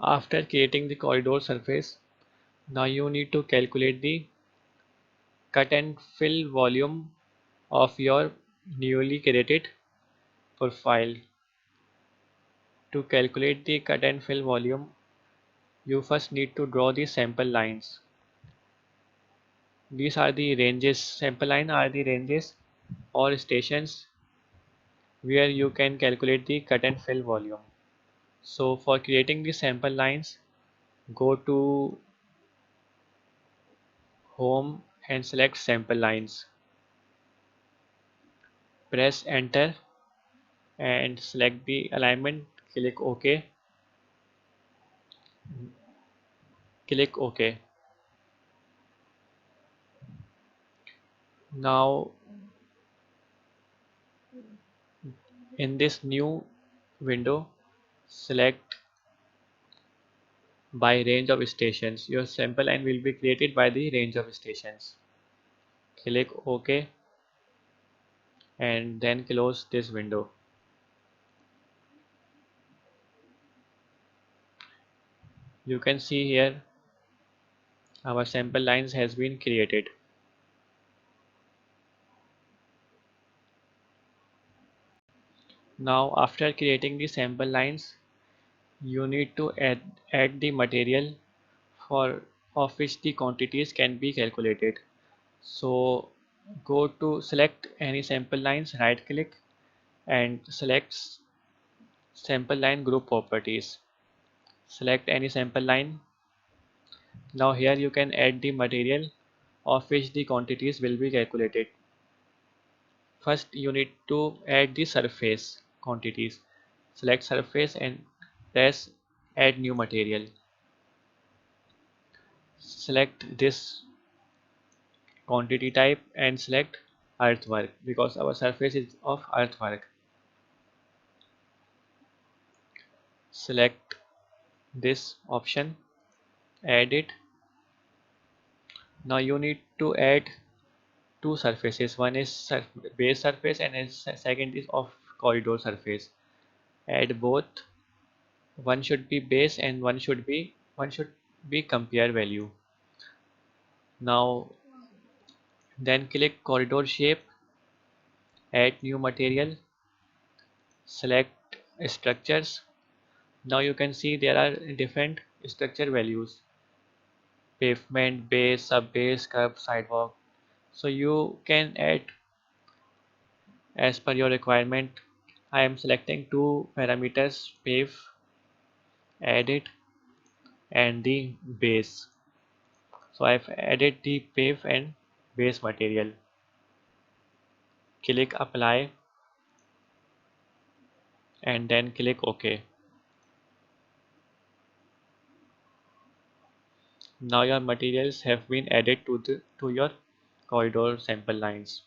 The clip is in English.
After creating the corridor surface, now you need to calculate the cut and fill volume of your newly created profile. To calculate the cut and fill volume, you first need to draw the sample lines. These are the ranges. Sample line are the ranges or stations where you can calculate the cut and fill volume. So for creating the sample lines, go to home and select sample lines. Press enter and select the alignment. Click OK. Click OK. Now in this new window, select by range of stations. Your sample line will be created by the range of stations. Click OK and then close this window. You can see here our sample lines has been created. Now after creating the sample lines, you need to add the material for of which the quantities can be calculated. So go to select any sample lines, right click and select sample line group properties. Select any sample line. Now here you can add the material of which the quantities will be calculated. First you need to add the surface quantities. Select surface and press add new material. Select this quantity type and select earthwork because our surface is of earthwork. Select this option, add it. Now you need to add two surfaces. One is base surface and second is of corridor surface. Add both. One should be base and one should be compare value. Now then click corridor shape, add new material, select structures. Now you can see there are different structure values: pavement, base, sub base, curb, sidewalk. So you can add as per your requirement. I am selecting two parameters, pave, add it, and the base. So I've added the pave and base material. Click apply and then click OK. Now your materials have been added to your corridor sample lines.